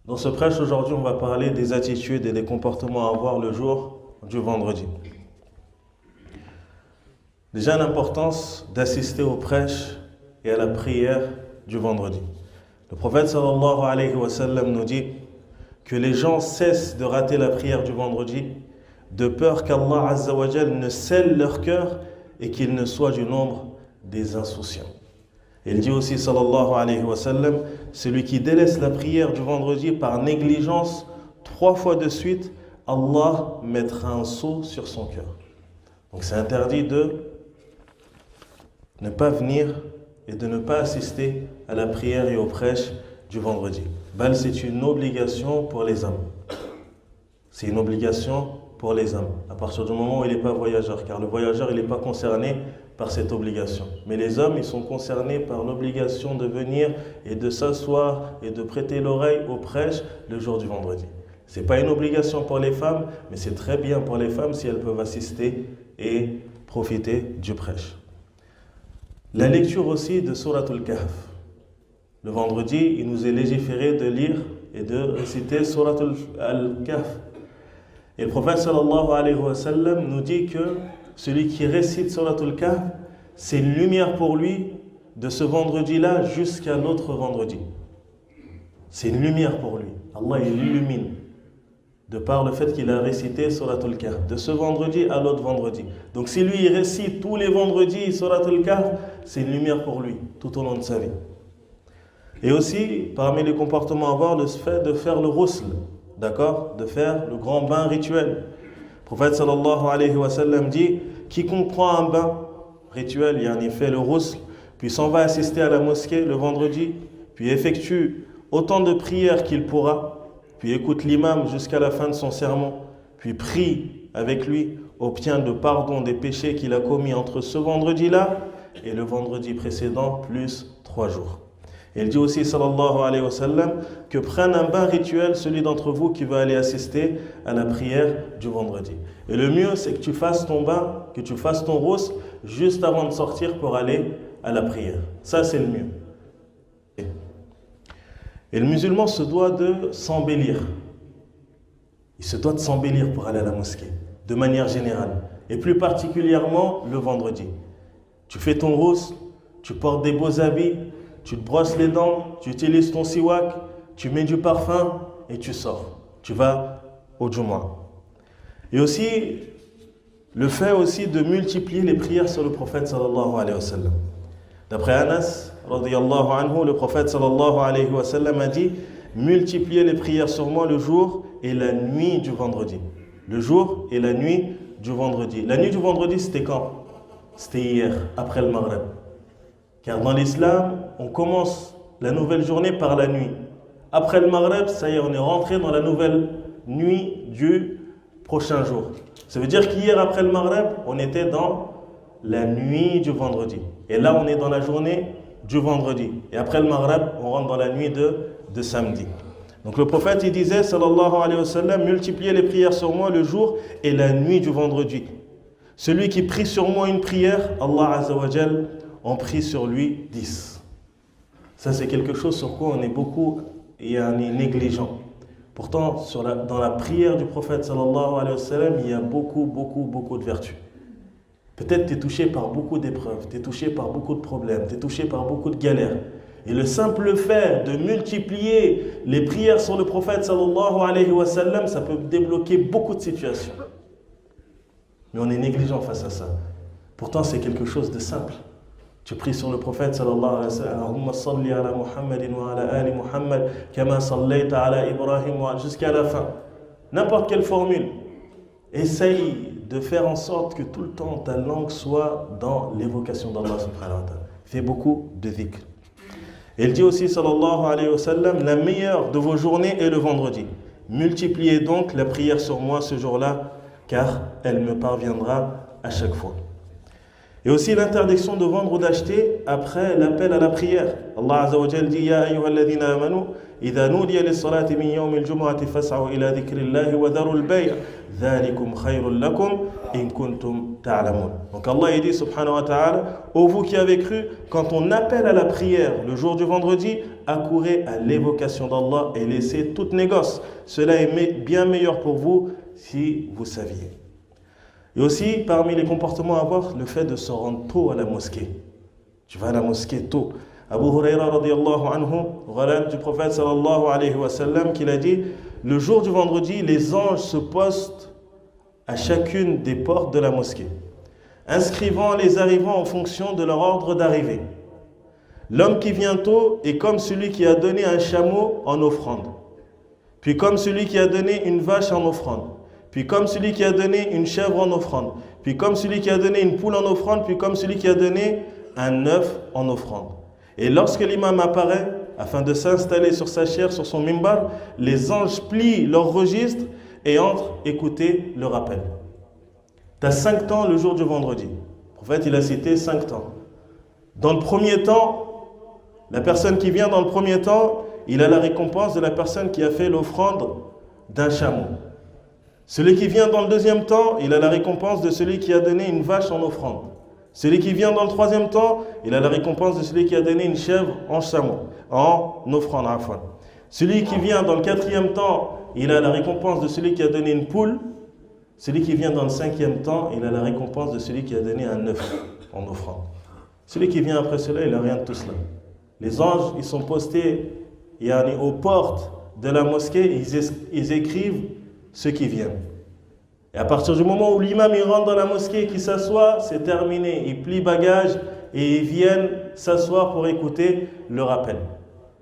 Dans ce prêche aujourd'hui, on va parler des attitudes et des comportements à avoir le jour du vendredi. Déjà l'importance d'assister au prêche et à la prière du vendredi. Le prophète sallallahu alayhi wa sallam nous dit que les gens cessent de rater la prière du vendredi de peur qu'Allah azza wa jal ne scelle leur cœur et qu'ils ne soient du nombre des insouciants. Il dit aussi sallallahu alayhi wa sallam, celui qui délaisse la prière du vendredi par négligence 3 fois de suite, Allah mettra un sceau sur son cœur. Donc c'est interdit de ne pas venir et de ne pas assister à la prière et au prêche du vendredi. Bal, c'est une obligation pour les hommes. C'est une obligation pour les hommes, à partir du moment où il n'est pas voyageur, car le voyageur, il n'est pas concerné par cette obligation. Mais les hommes, ils sont concernés par l'obligation de venir et de s'asseoir et de prêter l'oreille au prêche le jour du vendredi. Ce n'est pas une obligation pour les femmes, mais c'est très bien pour les femmes si elles peuvent assister et profiter du prêche. La lecture aussi de Suratul Kahf. Le vendredi, il nous est légiféré de lire et de réciter Suratul Kahf. Et le prophète sallallahu alayhi wa sallam nous dit que celui qui récite Suratul Kahf, c'est une lumière pour lui de ce vendredi-là jusqu'à l'autre vendredi. C'est une lumière pour lui. Allah, il l'illumine de par le fait qu'il a récité Suratul Kahf, de ce vendredi à l'autre vendredi. Donc si lui, il récite tous les vendredis Suratul Kahf, c'est une lumière pour lui, tout au long de sa vie. Et aussi, parmi les comportements à avoir, le fait de faire le ghusl, d'accord, de faire le grand bain rituel. Le prophète sallallahu alayhi wa sallam dit, quiconque prend un bain rituel, il fait le ghusl, puis s'en va assister à la mosquée le vendredi, puis effectue autant de prières qu'il pourra, puis écoute l'imam jusqu'à la fin de son sermon, puis prie avec lui, obtient le pardon des péchés qu'il a commis entre ce vendredi-là et le vendredi précédent, plus 3 jours. Et il dit aussi, sallallahu alayhi wa sallam, que prenne un bain rituel celui d'entre vous qui veut aller assister à la prière du vendredi. Et le mieux, c'est que tu fasses ton bain, que tu fasses ton ghusl juste avant de sortir pour aller à la prière. Ça, c'est le mieux. Et le musulman se doit de s'embellir. Il se doit de s'embellir pour aller à la mosquée, de manière générale. Et plus particulièrement le vendredi. Tu fais ton ghusl, tu portes des beaux habits, tu te brosses les dents, tu utilises ton siwak, tu mets du parfum et tu sors. Tu vas au Jumu'ah. Et aussi, le fait aussi de multiplier les prières sur le prophète sallallahu alayhi wa sallam. D'après Anas, radiyallahu anhu, le prophète sallallahu alayhi wa sallam a dit « Multipliez les prières sur moi le jour et la nuit du vendredi. » Le jour et la nuit du vendredi. La nuit du vendredi, c'était quand? C'était hier, après le Maghreb. Car dans l'islam, on commence la nouvelle journée par la nuit. Après le Maghreb, ça y est, on est rentré dans la nouvelle nuit du prochain jour. Ça veut dire qu'hier, après le Maghreb, on était dans la nuit du vendredi. Et là, on est dans la journée du vendredi. Et après le Maghreb, on rentre dans la nuit de samedi. Donc le prophète, il disait, sallallahu alayhi wa sallam, multipliez les prières sur moi le jour et la nuit du vendredi. Celui qui prie sur moi une prière, Allah azza wa jal en prie sur lui 10. Ça, c'est quelque chose sur quoi on est beaucoup négligent. Pourtant, dans la prière du prophète sallallahu alayhi wa sallam, il y a beaucoup de vertus. Peut-être tu es touché par beaucoup d'épreuves, tu es touché par beaucoup de problèmes, tu es touché par beaucoup de galères. Et le simple fait de multiplier les prières sur le prophète sallallahu alayhi wa sallam, ça peut débloquer beaucoup de situations. Mais on est négligent face à ça. Pourtant, c'est quelque chose de simple. Tu pries sur le prophète sallallahu alayhi wa sallam, Allahumma salli ala Muhammadin wa ala ali Muhammad, kama sallayta ala Ibrahim, jusqu'à la fin. N'importe quelle formule. Essaye de faire en sorte que tout le temps ta langue soit dans l'évocation d'Allah subhanahu wa ta'ala. Fais beaucoup de dhikr. Et il dit aussi sallallahu alayhi wa sallam, la meilleure de vos journées est le vendredi. Multipliez donc la prière sur moi ce jour-là, car elle me parviendra à chaque fois. Et aussi l'interdiction de vendre ou d'acheter après l'appel à la prière. Allah azza wa jalla dit, ya ayyuhalladhina amanu, إذا نودي للصلاة من يوم الجمعة فاسعوا إلى ذكر الله وذروا البيع ذلكم خير لكم إن كنتم تعلمون. Donc Allah il dit subhanahu wa ta'ala, ô vous qui avez cru, quand on appelle à la prière le jour du vendredi, accourez à l'évocation d'Allah et laissez toute négoce. Cela est bien meilleur pour vous si vous saviez. Et aussi, parmi les comportements à avoir, le fait de se rendre tôt à la mosquée. Tu vas à la mosquée tôt. Abu Huraira radiyallahu anhu, relève du prophète sallallahu alayhi wa sallam, qu'il a dit, le jour du vendredi, les anges se postent à chacune des portes de la mosquée, inscrivant les arrivants en fonction de leur ordre d'arrivée. L'homme qui vient tôt est comme celui qui a donné un chameau en offrande, puis comme celui qui a donné une vache en offrande, puis comme celui qui a donné une chèvre en offrande, puis comme celui qui a donné une poule en offrande, puis comme celui qui a donné un œuf en offrande. Et lorsque l'imam apparaît, afin de s'installer sur sa chaire, sur son mimbar, les anges plient leur registre et entrent écouter le rappel. Tu as 5 temps le jour du vendredi. Le prophète, il a cité 5 temps. Dans le premier temps, la personne qui vient dans le premier temps, il a la récompense de la personne qui a fait l'offrande d'un chameau. Celui qui vient dans le deuxième temps, il a la récompense de celui qui a donné une vache en offrande. Celui qui vient dans le troisième temps, il a la récompense de celui qui a donné une chèvre en chameau, en offrande. Celui qui vient dans le quatrième temps, il a la récompense de celui qui a donné une poule. Celui qui vient dans le cinquième temps, il a la récompense de celui qui a donné un œuf en offrande. Celui qui vient après cela, il n'a rien de tout cela. Les anges, ils sont postés aux portes de la mosquée, ils écrivent ceux qui viennent. Et à partir du moment où l'imam il rentre dans la mosquée et qu'il s'assoit, c'est terminé. Ils plient bagages et ils viennent s'asseoir pour écouter le rappel.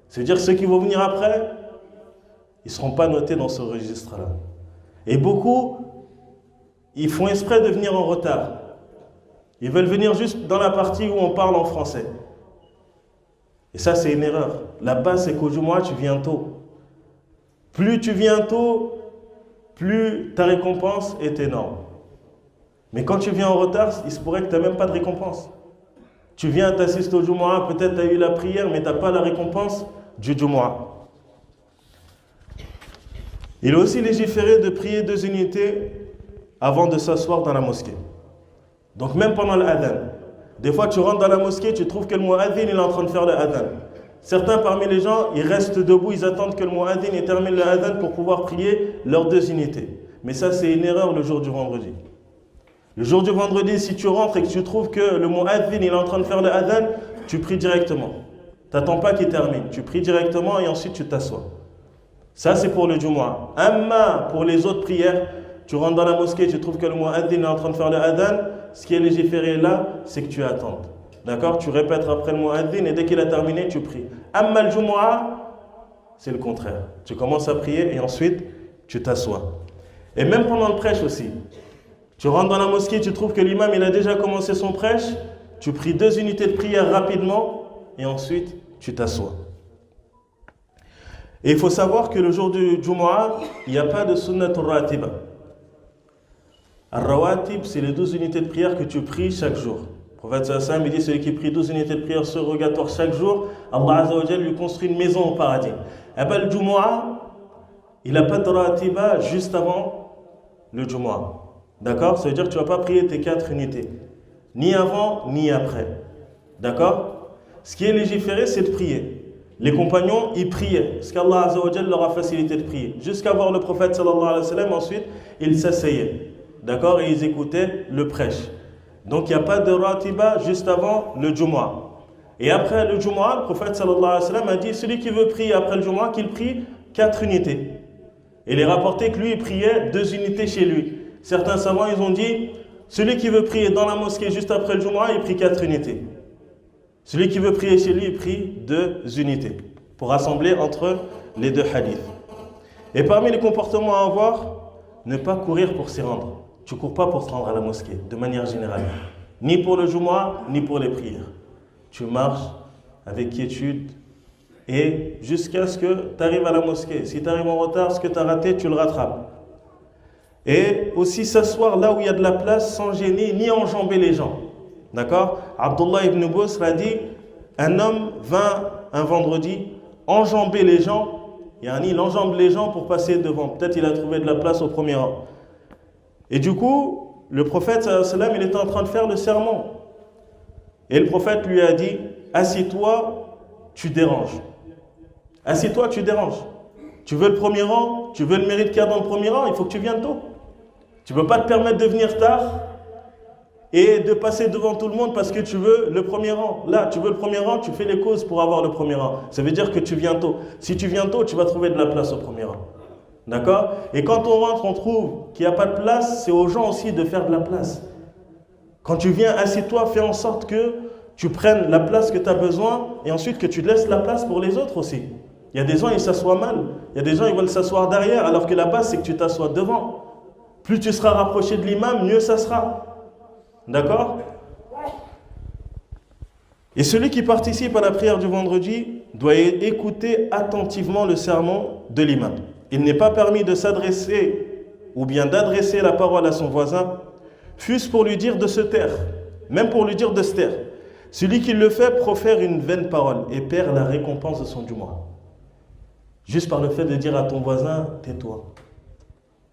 C'est-à-dire ceux qui vont venir après, ils ne seront pas notés dans ce registre-là. Et beaucoup, ils font exprès de venir en retard. Ils veulent venir juste dans la partie où on parle en français. Et ça, c'est une erreur. La base, c'est qu'au Jumu'ah, tu viens tôt. Plus tu viens tôt, plus ta récompense est énorme. Mais quand tu viens en retard, il se pourrait que tu n'as même pas de récompense. Tu viens, t'assistes au Jumu'ah, peut-être tu as eu la prière, mais tu n'as pas la récompense du Jumu'ah. Il est aussi légiféré de prier 2 unités avant de s'asseoir dans la mosquée. Donc même pendant l'adhan. Des fois tu rentres dans la mosquée, tu trouves que le mu'adhin il est en train de faire le adhan. Certains parmi les gens, ils restent debout, ils attendent que le mu'adhin termine le adhan pour pouvoir prier leurs 2 unités. Mais ça c'est une erreur le jour du vendredi. Le jour du vendredi, si tu rentres et que tu trouves que le mu'adhin il est en train de faire le adhan, tu pries directement. Tu n'attends pas qu'il termine, tu pries directement et ensuite tu t'assois. Ça c'est pour le Jumu'ah. Amma pour les autres prières, tu rentres dans la mosquée, tu trouves que le mu'adhin est en train de faire le adhan, ce qui est légiféré là, c'est que tu attendes. D'accord? Tu répètes après le mu'adhin et dès qu'il a terminé, tu pries. Amma le Jumu'ah, c'est le contraire. Tu commences à prier et ensuite tu t'assois. Et même pendant le prêche aussi. Tu rentres dans la mosquée, tu trouves que l'imam il a déjà commencé son prêche, tu pries 2 unités de prière rapidement et ensuite tu t'assois. Et il faut savoir que le jour du Jumu'ah, il n'y a pas de sunnatul ratiba. Al-rawatib, c'est les 12 unités de prière que tu pries chaque jour. Le prophète sallallahu alayhi wa sallam dit, celui qui prie 12 unités de prière surrogatoires chaque jour, Allah azza wa jalla lui construit une maison au paradis. Et bien le Jumu'ah, il n'a pas de ratiba juste avant le Jumu'ah. D'accord? Ça veut dire que tu ne vas pas prier tes 4 unités. Ni avant, ni après. D'accord? Ce qui est légiféré, c'est de prier. Les compagnons, ils priaient, parce qu'Allah Azza wa Jalla leur a facilité de prier. Jusqu'à voir le prophète sallallahu alayhi wa sallam, ensuite, ils s'asseyaient. D'accord? Et ils écoutaient le prêche. Donc, il n'y a pas de ratiba juste avant le Jumu'ah. Et après le Jumu'ah, le prophète sallallahu alayhi wa sallam a dit, celui qui veut prier après le Jumu'ah, qu'il prie 4 unités. Et il est rapporté que lui, il priait 2 unités chez lui. Certains savants, ils ont dit, celui qui veut prier dans la mosquée juste après le Jumu'ah, il prie 4 unités. Celui qui veut prier chez lui, il prie 2 unités pour rassembler entre les 2 hadiths. Et parmi les comportements à avoir, ne pas courir pour s'y rendre. Tu ne cours pas pour te rendre à la mosquée, de manière générale. Ni pour le Jumu'ah, ni pour les prières. Tu marches avec quiétude et jusqu'à ce que tu arrives à la mosquée. Si tu arrives en retard, ce que tu as raté, tu le rattrapes. Et aussi s'asseoir là où il y a de la place sans gêner ni enjamber les gens. D'accord? Abdullah ibn Busr a dit, un homme vint un vendredi enjamber les gens Il enjambe les gens pour passer devant. Peut-être il a trouvé de la place au premier rang. Et du coup, le prophète sallallahu alayhi wa sallam, il était en train de faire le sermon. Et le prophète lui a dit, assis-toi, tu déranges. Assis-toi, tu déranges. Tu veux le premier rang, tu veux le mérite qu'il y a dans le premier rang, il faut que tu viennes tôt. Tu ne peux pas te permettre de venir tard et de passer devant tout le monde parce que tu veux le premier rang. Là, tu veux le premier rang, tu fais les causes pour avoir le premier rang. Ça veut dire que tu viens tôt. Si tu viens tôt, tu vas trouver de la place au premier rang. D'accord? Et quand on rentre, on trouve qu'il n'y a pas de place, c'est aux gens aussi de faire de la place. Quand tu viens, assieds-toi, fais en sorte que tu prennes la place que tu as besoin et ensuite que tu laisses la place pour les autres aussi. Il y a des gens, ils s'assoient mal. Il y a des gens, ils veulent s'asseoir derrière, alors que la base, c'est que tu t'assois devant. Plus tu seras rapproché de l'imam, mieux ça sera. D'accord? Et celui qui participe à la prière du vendredi doit écouter attentivement le sermon de l'imam. Il n'est pas permis de s'adresser ou bien d'adresser la parole à son voisin, fût-ce pour lui dire de se taire, même pour lui dire de se taire. Celui qui le fait profère une vaine parole et perd la récompense de son Jumu'ah. Juste par le fait de dire à ton voisin, tais-toi.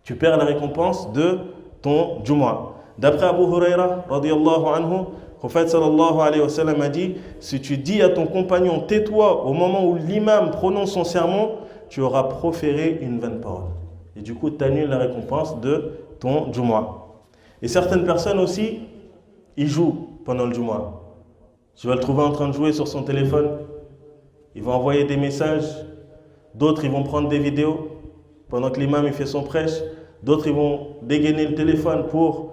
Tu perds la récompense de ton Jumu'ah. D'après Abu Huraira, radiyallahu anhu, le prophète sallallahu alayhi wa sallam a dit, si tu dis à ton compagnon, tais-toi au moment où l'imam prononce son sermon, tu auras proféré une vaine parole. Et du coup, tu annules la récompense de ton Jumu'ah. Et certaines personnes aussi, ils jouent pendant le Jumu'ah. Tu vas le trouver en train de jouer sur son téléphone. Il va envoyer des messages. D'autres, ils vont prendre des vidéos pendant que l'imam il fait son prêche. D'autres, ils vont dégainer le téléphone pour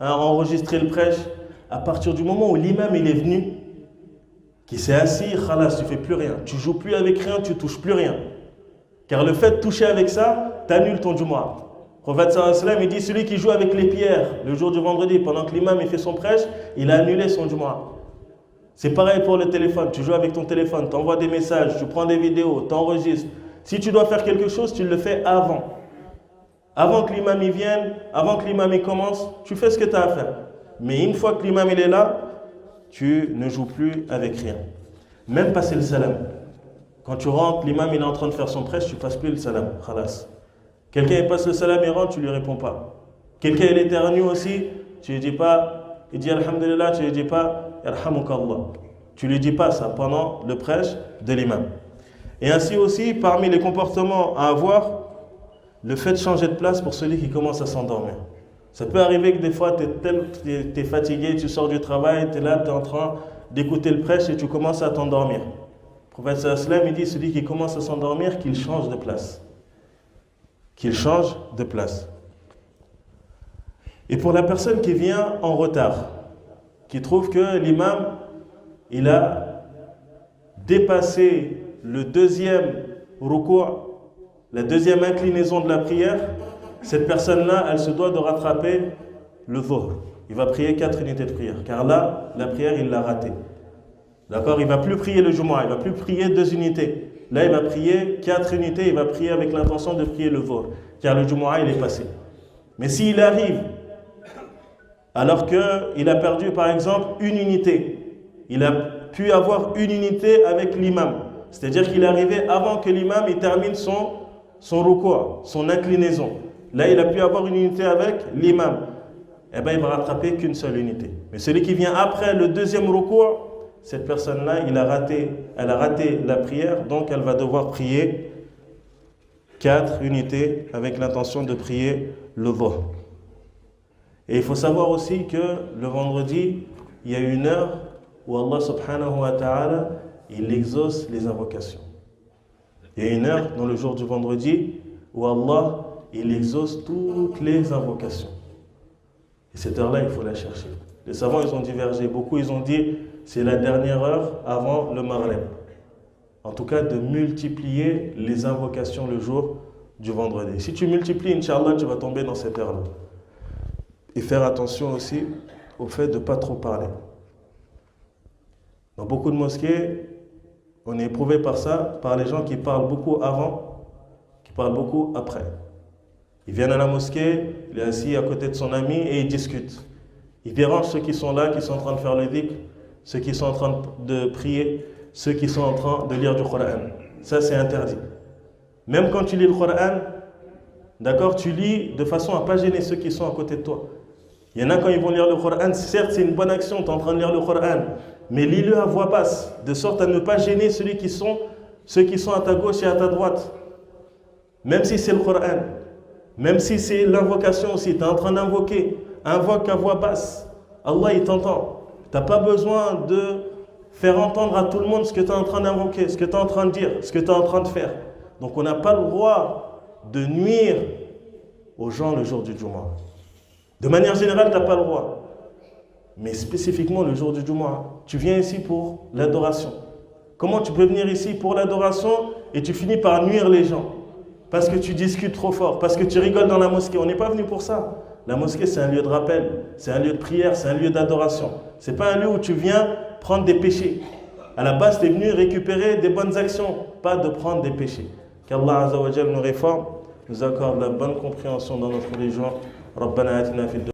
enregistrer le prêche. À partir du moment où l'imam il est venu, qui s'est assis, khalas, tu ne fais plus rien. Tu ne joues plus avec rien, tu ne touches plus rien. Car le fait de toucher avec ça, tu annules ton Jumu'ah. Le prophète sallallahu alayhi wa sallam, il dit, celui qui joue avec les pierres le jour du vendredi, pendant que l'imam il fait son prêche, il a annulé son Jumu'ah. C'est pareil pour le téléphone. Tu joues avec ton téléphone, tu envoies des messages, tu prends des vidéos, tu enregistres. Si tu dois faire quelque chose, tu le fais avant. Avant que l'imam y vienne, avant que l'imam y commence, tu fais ce que tu as à faire. Mais une fois que l'imam il est là, tu ne joues plus avec rien. Même passer le salam. Quand tu rentres, l'imam il est en train de faire son prêche, tu ne passes plus le salam. Khalas. Quelqu'un il passe le salam et rentre, tu ne lui réponds pas. Quelqu'un il éternue aussi, tu ne lui dis pas, il dit alhamdulillah, tu ne lui dis pas yarhamukallah. Tu ne lui dis pas ça pendant le prêche de l'imam. Et ainsi aussi, parmi les comportements à avoir, le fait de changer de place pour celui qui commence à s'endormir. Ça peut arriver que des fois, tu es fatigué, tu sors du travail, tu es là, tu es en train d'écouter le prêche et tu commences à t'endormir. Le prophète sallallahu alayhi wa sallam, il dit, celui qui commence à s'endormir, qu'il change de place. Qu'il change de place. Et pour la personne qui vient en retard, qui trouve que l'imam, il a dépassé le deuxième ruku', la deuxième inclinaison de la prière, cette personne-là, elle se doit de rattraper le dhuhr. Il va prier 4 unités de prière, car là, la prière, il l'a ratée. D'accord? Il ne va plus prier le Jumu'ah, il ne va plus prier 2 unités. Là, il va prier 4 unités, il va prier avec l'intention de prier le dhuhr, car le Jumu'ah, il est passé. Mais s'il arrive, alors qu'il a perdu, par exemple, 1 unité, il a pu avoir 1 unité avec l'imam, c'est-à-dire qu'il est arrivé avant que l'imam il termine son ruku', son inclinaison. Là, il a pu avoir 1 unité avec l'imam. Eh bien, il va rattraper qu'une seule unité. Mais celui qui vient après le deuxième ruku', cette personne-là, elle a raté la prière, donc elle va devoir prier 4 unités avec l'intention de prier le dhuhr. Et il faut savoir aussi que le vendredi, il y a une heure où Allah subhanahu wa ta'ala, il exauce les invocations. Il y a une heure dans le jour du vendredi où Allah, il exauce toutes les invocations. Et cette heure-là, il faut la chercher. Les savants, ils ont divergé. Beaucoup, ils ont dit, c'est la dernière heure avant le Maghrib. En tout cas, de multiplier les invocations le jour du vendredi. Si tu multiplies, Inch'Allah, tu vas tomber dans cette heure-là. Et faire attention aussi au fait de ne pas trop parler. Dans beaucoup de mosquées, on est éprouvé par ça, par les gens qui parlent beaucoup avant, qui parlent beaucoup après. Ils viennent à la mosquée, il est assis à côté de son ami et ils discutent. Ils dérangent ceux qui sont là, qui sont en train de faire le dhikr, ceux qui sont en train de prier, ceux qui sont en train de lire du Coran. Ça, c'est interdit. Même quand tu lis le Coran, d'accord, tu lis de façon à ne pas gêner ceux qui sont à côté de toi. Il y en a quand ils vont lire le Coran, certes c'est une bonne action, tu es en train de lire le Coran, mais lis-le à voix basse, de sorte à ne pas gêner ceux qui sont à ta gauche et à ta droite. Même si c'est le Coran, même si c'est l'invocation aussi, tu es en train d'invoquer, invoque à voix basse. Allah il t'entend. Tu n'as pas besoin de faire entendre à tout le monde ce que tu es en train d'invoquer, ce que tu es en train de dire, ce que tu es en train de faire. Donc on n'a pas le droit de nuire aux gens le jour du Jumu'ah. De manière générale, tu n'as pas le droit. Mais spécifiquement le jour du Jumu'ah, tu viens ici pour l'adoration. Comment tu peux venir ici pour l'adoration et tu finis par nuire les gens? Parce que tu discutes trop fort, parce que tu rigoles dans la mosquée. On n'est pas venu pour ça. La mosquée, c'est un lieu de rappel, c'est un lieu de prière, c'est un lieu d'adoration. Ce n'est pas un lieu où tu viens prendre des péchés. À la base, tu es venu récupérer des bonnes actions, pas de prendre des péchés. Qu'Allah Azza wa Jal nous réforme, nous accorde la bonne compréhension dans notre religion. ربنا آتنا في الدنيا